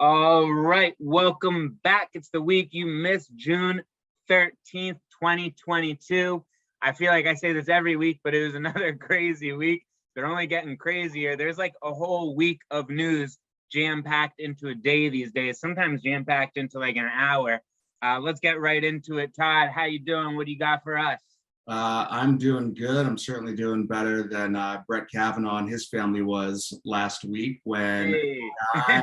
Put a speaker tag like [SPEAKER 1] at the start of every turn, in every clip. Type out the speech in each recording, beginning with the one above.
[SPEAKER 1] All right, welcome back. It's the week you missed, June 13th, 2022. I feel like I say this every week, but it was another crazy week. They're only getting crazier. There's like a whole week of news jam-packed into a day these days, sometimes jam-packed into like an hour. Let's get right into it. Todd, how you doing? What do you got for us?
[SPEAKER 2] I'm doing good. I'm certainly doing better than Brett Kavanaugh and his family was last week when I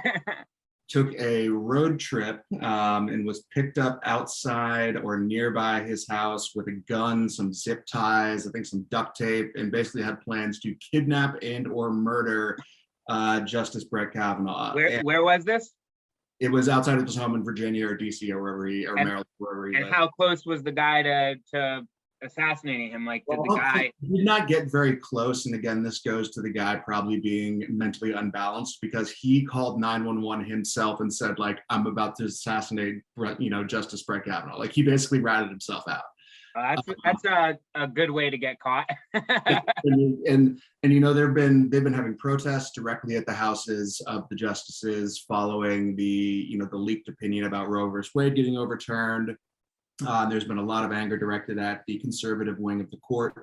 [SPEAKER 2] took a road trip and was picked up outside or nearby his house with a gun, some zip ties, I think some duct tape, and basically had plans to kidnap and or murder Justice Brett Kavanaugh.
[SPEAKER 1] Where was this?
[SPEAKER 2] It was outside of his home in Virginia or DC or wherever Maryland, wherever he lived.
[SPEAKER 1] And how close was the guy to assassinating him? Like, did the guy
[SPEAKER 2] did not get very close? And again, this goes to the guy probably being mentally unbalanced, because he called 911 himself and said, like, I'm about to assassinate Justice Brett Kavanaugh. Like, he basically ratted himself out.
[SPEAKER 1] That's a good way to get caught.
[SPEAKER 2] and they've been having protests directly at the houses of the justices following the leaked opinion about Roe versus Wade getting overturned. There's been a lot of anger directed at the conservative wing of the court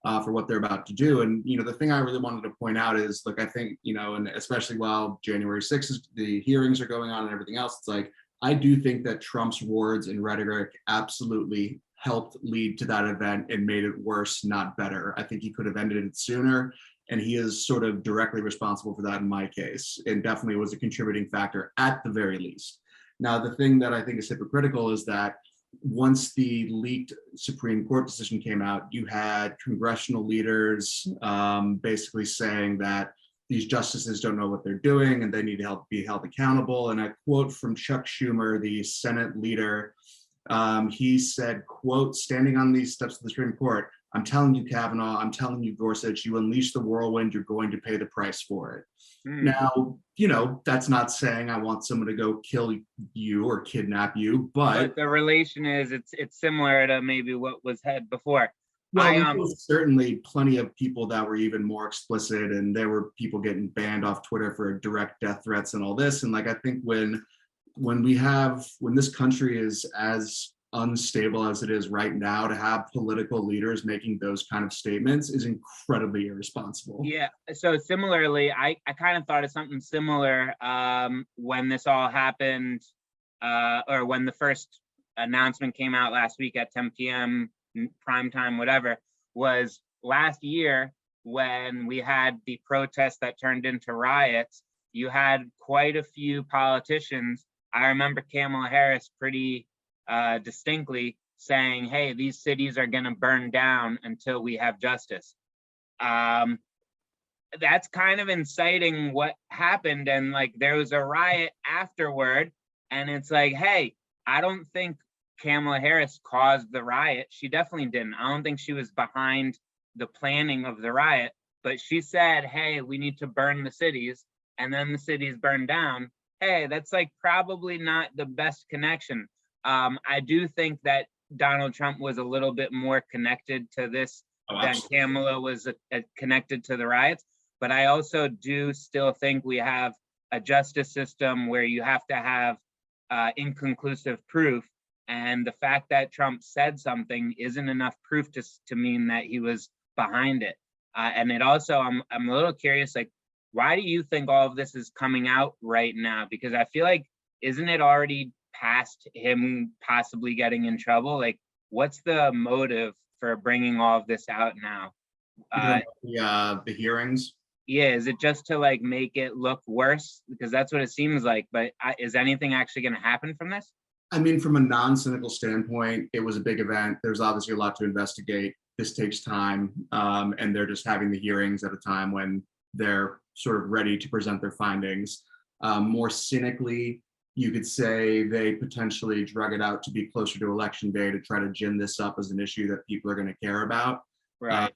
[SPEAKER 2] for what they're about to do. And, the thing I really wanted to point out is, look, I think, and especially while January 6th, the hearings are going on and everything else, it's like, I do think that Trump's words and rhetoric absolutely helped lead to that event and made it worse, not better. I think he could have ended it sooner. And he is sort of directly responsible for that in my case, and definitely was a contributing factor at the very least. Now, the thing that I think is hypocritical is that once the leaked Supreme Court decision came out, you had congressional leaders basically saying that these justices don't know what they're doing and they need to be held accountable. And I quote from Chuck Schumer, the Senate leader. He said, quote, standing on these steps of the Supreme Court, I'm telling you, Kavanaugh, I'm telling you, Gorsuch, you unleash the whirlwind, you're going to pay the price for it. Now, that's not saying I want someone to go kill you or kidnap you, but
[SPEAKER 1] the relation is it's similar to maybe what was had before.
[SPEAKER 2] Well, there was certainly plenty of people that were even more explicit, and there were people getting banned off Twitter for direct death threats and all this. And like, I think when this country is as unstable as it is right now, to have political leaders making those kind of statements is incredibly irresponsible.
[SPEAKER 1] Yeah. So similarly, I kind of thought of something similar when this all happened, or when the first announcement came out last week at 10 p.m. prime time, whatever, was last year when we had the protests that turned into riots. You had quite a few politicians. I remember Kamala Harris pretty distinctly saying, hey, these cities are going to burn down until we have justice. That's kind of inciting what happened. And like, there was a riot afterward, and it's like, hey, I don't think Kamala Harris caused the riot. She definitely didn't. I don't think she was behind the planning of the riot, but she said, hey, we need to burn the cities, and then the cities burned down. Hey, that's like probably not the best connection. I do think that Donald Trump was a little bit more connected to this than Kamala was connected to the riots. But I also do still think we have a justice system where you have to have inconclusive proof. And the fact that Trump said something isn't enough proof to mean that he was behind it. And it also, I'm a little curious, like, why do you think all of this is coming out right now? Because I feel like, isn't it already past him possibly getting in trouble? Like, what's the motive for bringing all of this out now?
[SPEAKER 2] The hearings?
[SPEAKER 1] Yeah, is it just to like make it look worse? Because that's what it seems like. But is anything actually going to happen from this?
[SPEAKER 2] I mean, from a non-cynical standpoint, it was a big event. There's obviously a lot to investigate. This takes time, and they're just having the hearings at a time when they're sort of ready to present their findings. More cynically, you could say they potentially drug it out to be closer to election day to try to gin this up as an issue that people are going to care about.
[SPEAKER 1] Right.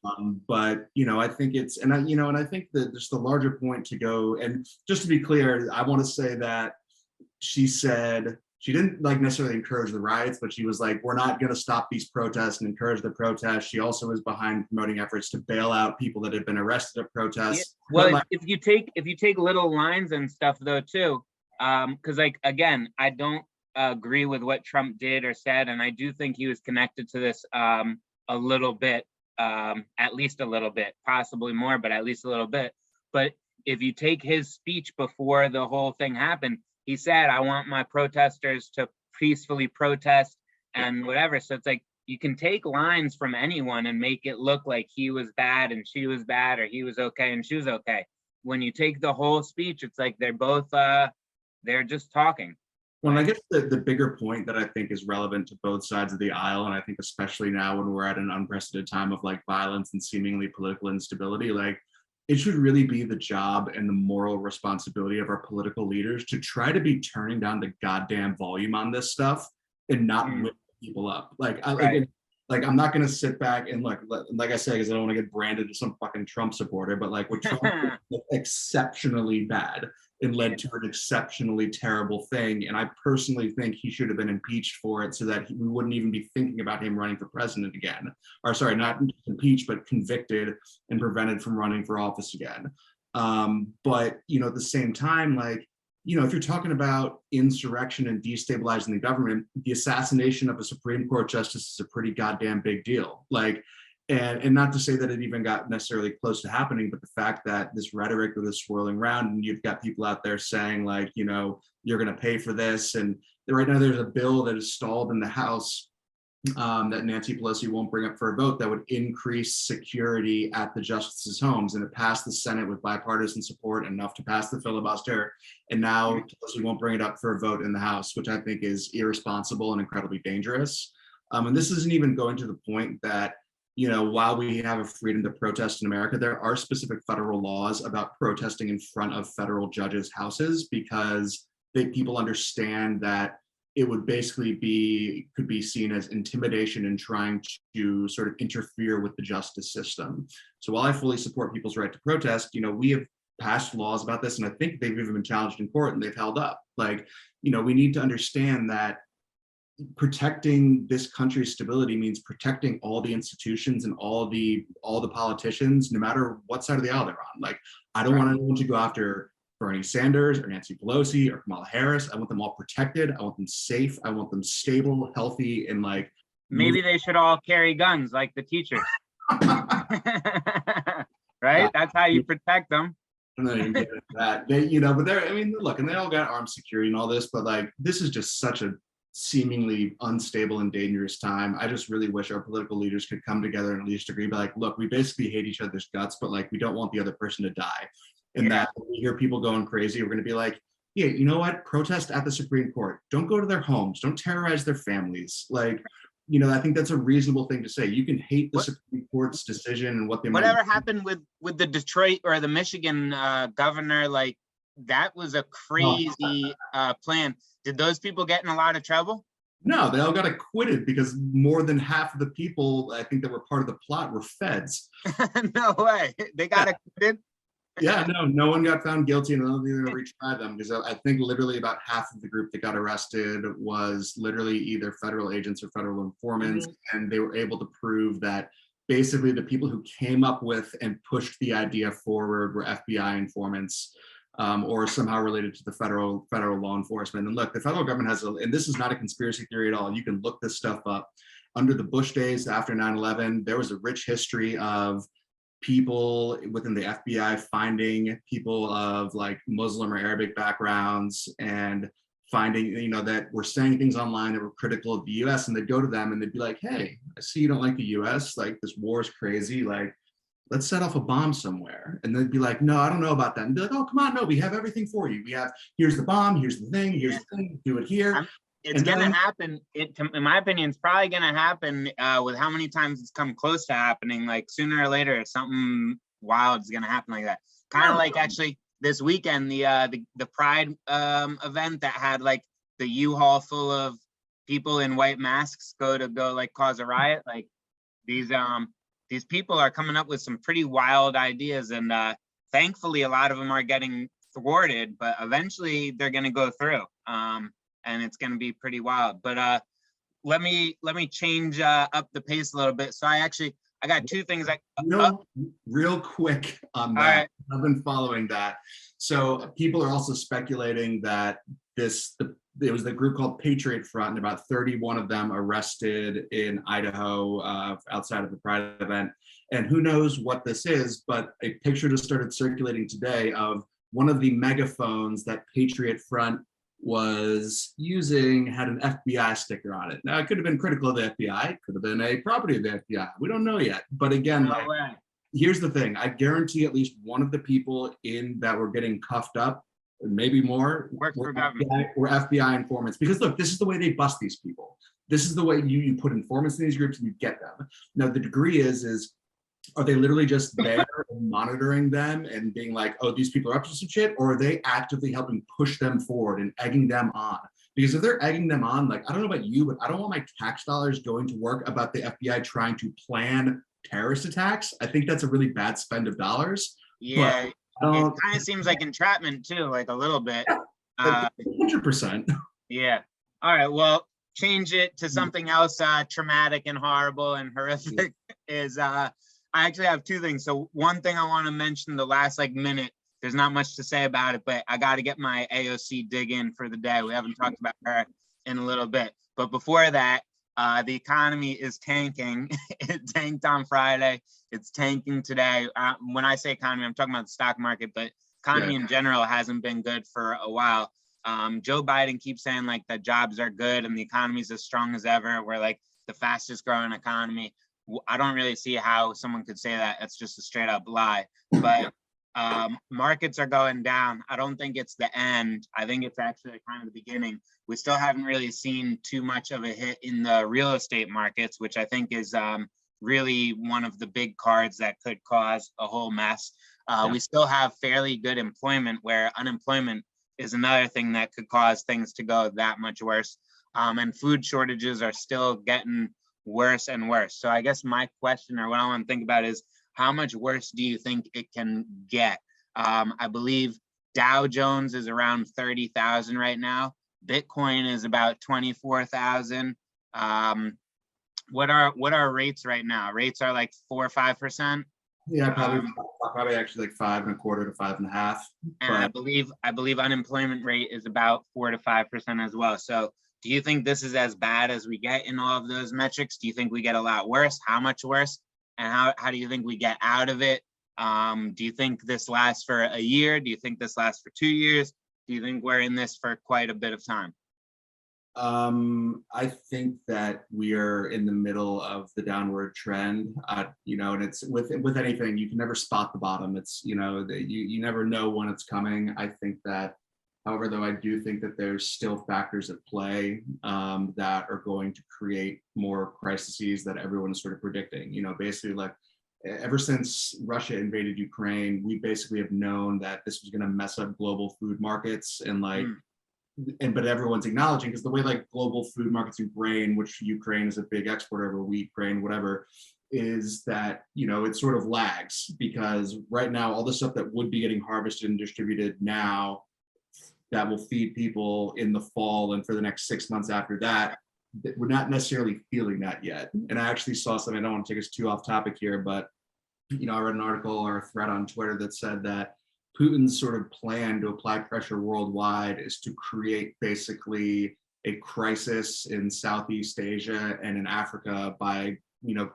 [SPEAKER 2] But I think it's, and I think that just the larger point to go, and just to be clear, I want to say that she said she didn't like necessarily encourage the riots, but she was like, we're not going to stop these protests and encourage the protests. She also is behind promoting efforts to bail out people that have been arrested at protests.
[SPEAKER 1] Yeah. Well, if you take little lines and stuff though too, Because like again, I don't agree with what Trump did or said, and I do think he was connected to this a little bit, at least a little bit, possibly more, but at least a little bit. But if you take his speech before the whole thing happened, he said, "I want my protesters to peacefully protest and whatever." So it's like you can take lines from anyone and make it look like he was bad and she was bad, or he was okay and she was okay. When you take the whole speech, it's like they're both they're just talking.
[SPEAKER 2] Well, I guess the bigger point that I think is relevant to both sides of the aisle, and I think especially now when we're at an unprecedented time of like violence and seemingly political instability, like it should really be the job and the moral responsibility of our political leaders to try to be turning down the goddamn volume on this stuff and not whip people up. Like I'm not gonna sit back and look, like I said, because I don't want to get branded as some fucking Trump supporter, but like what Trump did exceptionally bad and led to an exceptionally terrible thing. And I personally think he should have been impeached for it so that we wouldn't even be thinking about him running for president again. Or sorry, not impeached, but convicted and prevented from running for office again. But, you know, at the same time, like, you know, if you're talking about insurrection and destabilizing the government, the assassination of a Supreme Court justice is a pretty goddamn big deal. Like, and not to say that it even got necessarily close to happening, but the fact that this rhetoric that is swirling around, and you've got people out there saying like, you know, you're going to pay for this. And right now there's a bill that is stalled in the House that Nancy Pelosi won't bring up for a vote that would increase security at the justices' homes. And it passed the Senate with bipartisan support enough to pass the filibuster. And now Pelosi won't bring it up for a vote in the House, which I think is irresponsible and incredibly dangerous. And this isn't even going to the point that, you know, while we have a freedom to protest in America, there are specific federal laws about protesting in front of federal judges' houses because people understand that it would basically could be seen as intimidation and trying to sort of interfere with the justice system. So while I fully support people's right to protest, you know, we have passed laws about this, and I think they've even been challenged in court and they've held up. Like, you know, we need to understand that protecting this country's stability means protecting all the institutions and all the politicians, no matter what side of the aisle they're on. Like, I don't want anyone to go after Bernie Sanders or Nancy Pelosi or Kamala Harris. I want them all protected. I want them safe. I want them stable, healthy, and like.
[SPEAKER 1] Maybe they should all carry guns like the teachers. Right? That's how you protect them.
[SPEAKER 2] I'm not even getting into that. They, you know, but they're, I mean, look, and they all got armed security and all this, but like, this is just such a seemingly unstable and dangerous time. I just really wish our political leaders could come together and at least agree, but like, look, we basically hate each other's guts, but like, we don't want the other person to die. And that when we hear people going crazy, we're going to be like, yeah, you know what? Protest at the Supreme Court. Don't go to their homes. Don't terrorize their families. Like, you know, I think that's a reasonable thing to say. You can hate the Supreme Court's decision and what they
[SPEAKER 1] whatever happened with the Detroit or the Michigan governor, like that was a crazy plan. Did those people get in a lot of trouble?
[SPEAKER 2] No, they all got acquitted because more than half of the people, I think, that were part of the plot were feds.
[SPEAKER 1] No way. They got acquitted?
[SPEAKER 2] Yeah, no one got found guilty, and I don't think they're going to retry them because I think literally about half of the group that got arrested was literally either federal agents or federal informants, and they were able to prove that basically the people who came up with and pushed the idea forward were FBI informants or somehow related to the federal law enforcement. And look, the federal government has, and this is not a conspiracy theory at all. You can look this stuff up. Under the Bush days after 9/11, there was a rich history of people within the FBI finding people of like Muslim or Arabic backgrounds and finding, you know, that were saying things online that were critical of the US, and they'd go to them and they'd be like, hey, I see you don't like the US, like this war is crazy, like let's set off a bomb somewhere. And they'd be like, no, I don't know about that. And be like, oh, come on, no, we have everything for you. We have, here's the bomb, here's the thing, do it here.
[SPEAKER 1] It's going to happen. In my opinion, it's probably going to happen with how many times it's come close to happening. Like sooner or later, something wild is going to happen like that. Kind of like actually this weekend, the Pride event that had like the U-Haul full of people in white masks go like cause a riot. Like these people are coming up with some pretty wild ideas, and thankfully a lot of them are getting thwarted, but eventually they're going to go through. And it's going to be pretty wild. But let me change up the pace a little bit. So I I got two things.
[SPEAKER 2] Real quick on
[SPEAKER 1] All
[SPEAKER 2] that.
[SPEAKER 1] right.
[SPEAKER 2] I've been following that. So people are also speculating that there was the group called Patriot Front, and about 31 of them arrested in Idaho outside of the Pride event. And who knows what this is, but a picture just started circulating today of one of the megaphones that Patriot Front was using had an FBI sticker on it. Now, it could have been critical of the FBI, it could have been a property of the FBI. We don't know yet. But again,
[SPEAKER 1] No way.
[SPEAKER 2] here's the thing. I guarantee at least one of the people in that were getting cuffed up, maybe more,
[SPEAKER 1] Works for government.
[SPEAKER 2] were FBI informants. Because look, this is the way they bust these people. This is the way you put informants in these groups and you get them. Now, the degree is are they literally just there and monitoring them and being like, oh, these people are up to some shit? Or are they actively helping push them forward and egging them on? Because if they're egging them on, like, I don't know about you, but I don't want my tax dollars going to work about the FBI trying to plan terrorist attacks. I think that's a really bad spend of dollars.
[SPEAKER 1] Yeah, it kind of seems like entrapment too, like a little bit.
[SPEAKER 2] 100%.
[SPEAKER 1] Yeah. All right. Well, change it to something else traumatic and horrible and horrific is I actually have two things. So one thing I want to mention the last minute, there's not much to say about it, but I got to get my AOC dig in for the day. We haven't talked about her in a little bit. But before that, the economy is tanking. It tanked on Friday. It's tanking today. When I say economy, I'm talking about the stock market, but economy in general hasn't been good for a while. Joe Biden keeps saying that jobs are good and the economy is as strong as ever. We're the fastest growing economy. I don't really see how someone could say that. That's just a straight up lie. But markets are going down. I don't think it's the end. I think it's actually kind of the beginning. We still haven't really seen too much of a hit in the real estate markets, which I think is really one of the big cards that could cause a whole mess. We still have fairly good employment, where unemployment is another thing that could cause things to go that much worse. And food shortages are still getting worse and worse. So I guess my question, or what I want to think about, is how much worse do you think it can get? I believe Dow Jones is around 30,000 right now. Bitcoin is about 24,000. What are rates right now? Rates are 4 or 5%.
[SPEAKER 2] Yeah, probably actually 5.25 to 5.5.
[SPEAKER 1] And I believe unemployment rate is about 4 to 5% as well. So do you think this is as bad as we get in all of those metrics? Do you think we get a lot worse? How much worse? And how do you think we get out of it? Do you think this lasts for a year? Do you think this lasts for 2 years? Do you think we're in this for quite a bit of time?
[SPEAKER 2] I think that we are in the middle of the downward trend, and it's with anything, you can never spot the bottom. It's, you never know when it's coming. I think that, however, though, I do think that there's still factors at play that are going to create more crises that everyone is sort of predicting. Basically, ever since Russia invaded Ukraine, we basically have known that this was going to mess up global food markets but everyone's acknowledging, because the way global food markets and grain, which Ukraine is a big exporter of wheat, grain, whatever, is that, it sort of lags, because right now all the stuff that would be getting harvested and distributed now that will feed people in the fall and for the next 6 months after that, we're not necessarily feeling that yet. And I actually saw something, I don't want to take us too off topic here, but I read an article or a thread on Twitter that said that Putin's sort of plan to apply pressure worldwide is to create basically a crisis in Southeast Asia and in Africa by,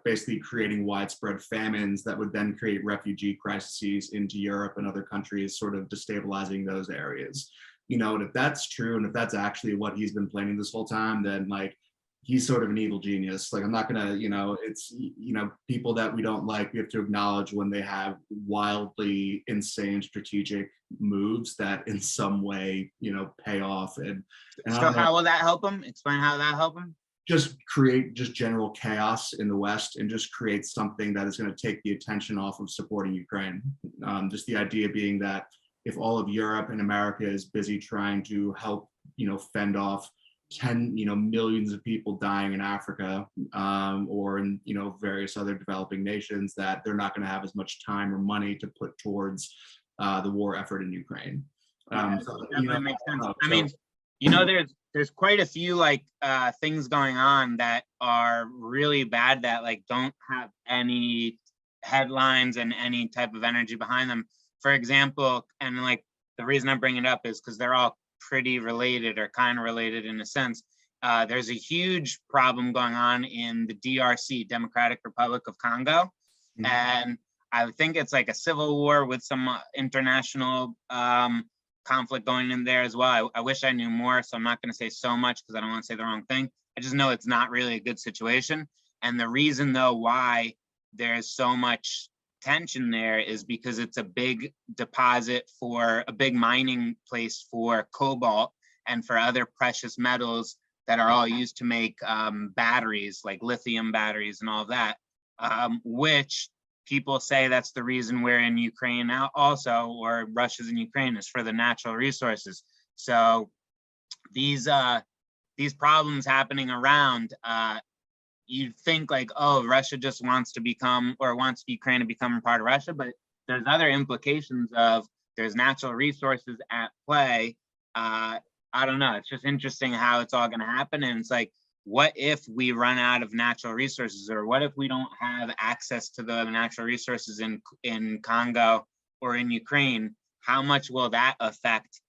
[SPEAKER 2] basically creating widespread famines that would then create refugee crises into Europe and other countries, sort of destabilizing those areas. And if that's true, and if that's actually what he's been planning this whole time, then he's sort of an evil genius. I'm not gonna, it's, people that we don't like, we have to acknowledge when they have wildly insane strategic moves that in some way, pay off. And
[SPEAKER 1] so how will that help him? Explain how that help him.
[SPEAKER 2] Just create general chaos in the West, and just create something that is going to take the attention off of supporting Ukraine. Just the idea being that if all of Europe and America is busy trying to help, fend off millions of people dying in Africa or in various other developing nations, that they're not going to have as much time or money to put towards the war effort in Ukraine.
[SPEAKER 1] That makes sense. I mean, there's quite a few like things going on that are really bad that like don't have any headlines and any type of energy behind them. For example, and like the reason I'm bringing it up is because they're all pretty related or kind of related in a sense. There's a huge problem going on in the DRC, Democratic Republic of Congo. Mm-hmm. And I think it's like a civil war with some international conflict going in there as well. I wish I knew more, so I'm not going to say so much because I don't want to say the wrong thing. I just know it's not really a good situation. And the reason, though, why there's so much tension there is because it's a big deposit for a big mining place for cobalt and for other precious metals that are all used to make batteries, like lithium batteries and all of that, which people say that's the reason we're in Ukraine now also, or Russia's in Ukraine, is for the natural resources. So these problems happening around, you'd think like, oh, Russia just wants to become, or wants Ukraine to become a part of Russia, but there's other implications of there's natural resources at play. I don't know. It's just interesting how it's all going to happen. And it's like, what if we run out of natural resources, or what if we don't have access to the natural resources in Congo or in Ukraine? How much will that affect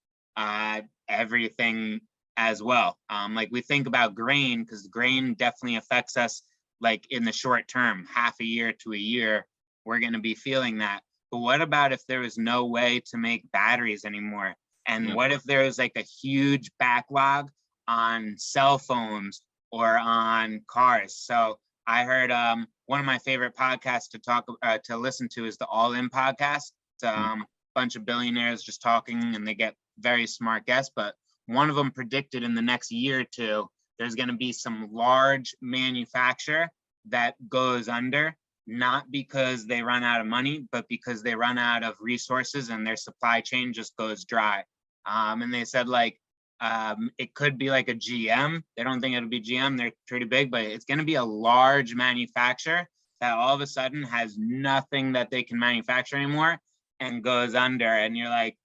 [SPEAKER 1] everything as well? Like we think about grain, because grain definitely affects us like in the short term, half a year to a year, we're going to be feeling that. But what about if there was no way to make batteries anymore? And what if there was like a huge backlog on cell phones or on cars? So I heard one of my favorite podcasts to listen to is the All In podcast. It's a bunch of billionaires just talking, and they get very smart guests. But one of them predicted in the next year or two, there's going to be some large manufacturer that goes under, not because they run out of money, but because they run out of resources and their supply chain just goes dry. And they said like, it could be like a GM. They don't think it'll be GM. They're pretty big, but it's going to be a large manufacturer that all of a sudden has nothing that they can manufacture anymore and goes under. And you're like,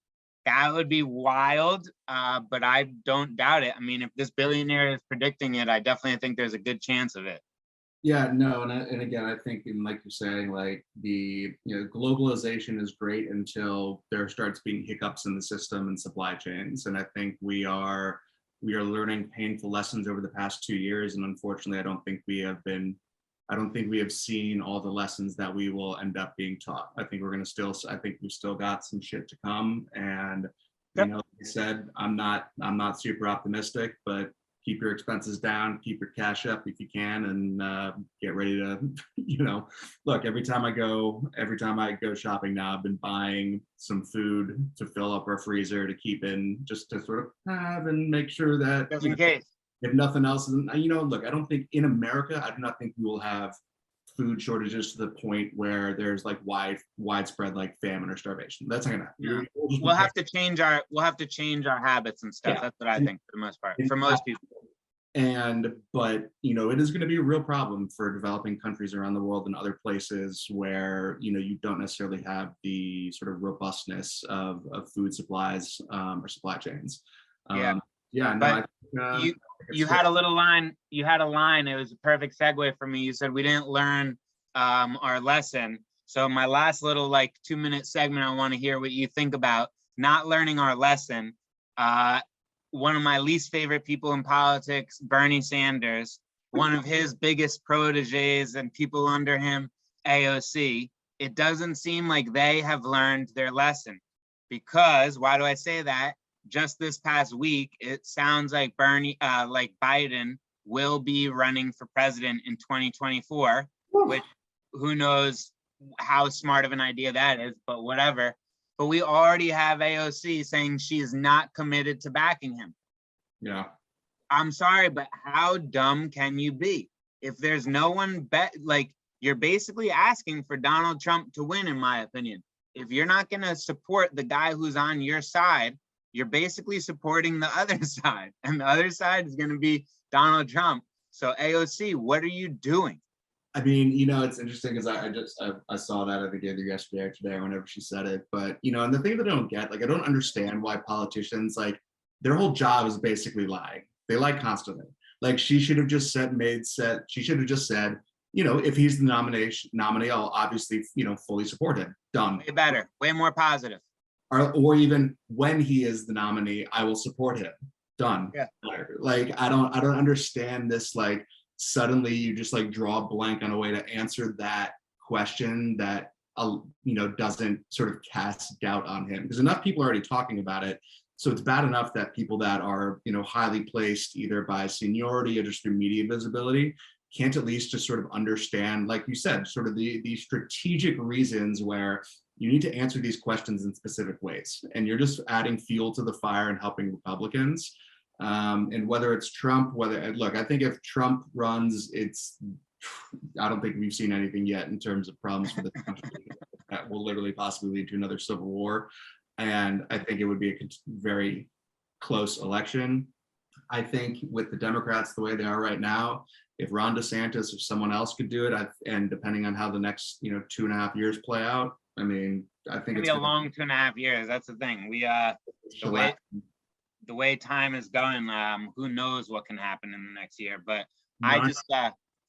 [SPEAKER 1] that would be wild, but I don't doubt it. I mean, if this billionaire is predicting it, I definitely think there's a good chance of it.
[SPEAKER 2] Yeah, no, and again, I think, and like you're saying, like globalization is great until there starts being hiccups in the system and supply chains, and I think we are learning painful lessons over the past 2 years, and unfortunately, I don't think we have seen all the lessons that we will end up being taught. I think we've still got some shit to come, and like I said, I'm not super optimistic, but keep your expenses down, keep your cash up if you can, and get ready to, look, every time I go shopping now, I've been buying some food to fill up our freezer to keep in, just to sort of have and make sure that,
[SPEAKER 1] just in case,
[SPEAKER 2] if nothing else, look, I don't think in America, I do not think we will have food shortages to the point where there's like widespread like famine or starvation. That's not gonna happen.
[SPEAKER 1] Yeah. We'll have to change our habits and stuff. Yeah. That's what I think for the most part, for most people.
[SPEAKER 2] But it is going to be a real problem for developing countries around the world and other places where you don't necessarily have the sort of robustness of food supplies or supply chains.
[SPEAKER 1] You had a little line. You had a line. It was a perfect segue for me. You said we didn't learn our lesson. So my last little 2-minute segment, I want to hear what you think about not learning our lesson. One of my least favorite people in politics, Bernie Sanders, one of his biggest proteges and people under him, AOC. It doesn't seem like they have learned their lesson, because why do I say that? Just this past week, it sounds like Biden will be running for president in 2024, which who knows how smart of an idea that is, but whatever. But we already have AOC saying she is not committed to backing him.
[SPEAKER 2] Yeah.
[SPEAKER 1] I'm sorry, but how dumb can you be? If there's no one you're basically asking for Donald Trump to win, in my opinion. If you're not going to support the guy who's on your side, you're basically supporting the other side, and the other side is going to be Donald Trump. So AOC, what are you doing?
[SPEAKER 2] I mean, it's interesting because I saw that I think either yesterday or today, whenever she said it. But and the thing that I don't get, I don't understand why politicians their whole job is basically lying. They like constantly. Like she should have just she should have just said, you know, if he's the nominee, I'll obviously, you know, fully support him. Done.
[SPEAKER 1] Way better, way more positive.
[SPEAKER 2] Or even when he is the nominee, I will support him. Done.
[SPEAKER 1] Yeah.
[SPEAKER 2] Like I don't understand this, like suddenly you just like draw a blank on a way to answer that question that you know, doesn't sort of cast doubt on him, because enough people are already talking about it. So it's bad enough that people that are, you know, highly placed either by seniority or just through media visibility can't at least just sort of understand, like you said, sort of the strategic reasons where you need to answer these questions in specific ways. And you're just adding fuel to the fire and helping Republicans. And whether it's Trump, look, I think if Trump runs, I don't think we've seen anything yet in terms of problems for the country that will literally possibly lead to another civil war. And I think it would be a very close election. I think with the Democrats the way they are right now, if Ron DeSantis or someone else could do it, and depending on how the next, you know, 2.5 years play out, I mean, I think
[SPEAKER 1] It's gonna be a long 2.5 years. That's the thing. The way time is going, who knows what can happen in the next year. But I just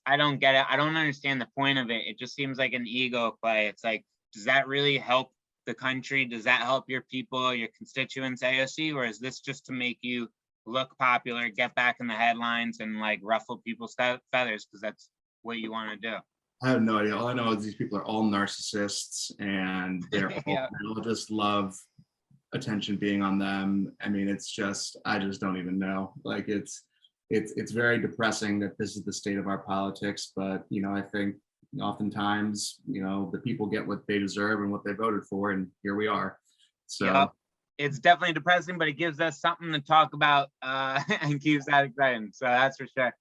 [SPEAKER 1] I don't get it. I don't understand the point of it. It just seems like an ego play. It's like, does that really help the country? Does that help your people, your constituents, AOC, or is this just to make you look popular, get back in the headlines, and like ruffle people's feathers because that's what you want to do?
[SPEAKER 2] I have no idea. All I know is these people are all narcissists, and they're all,
[SPEAKER 1] Yeah.
[SPEAKER 2] they all just love attention being on them. I mean, it's just, I just don't even know. Like it's very depressing that this is the state of our politics. But you know, I think oftentimes, you know, the people get what they deserve and what they voted for, and here we are. So.
[SPEAKER 1] Yep. It's definitely depressing, but it gives us something to talk about and keeps that exciting. So that's for sure.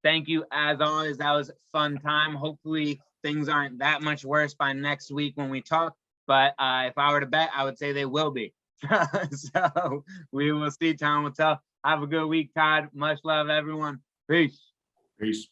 [SPEAKER 1] Thank you as always. That was a fun time. Hopefully things aren't that much worse by next week when we talk. But if I were to bet, I would say they will be. So we will see. Time will tell. Have a good week, Todd. Much love, everyone. Peace.
[SPEAKER 2] Peace.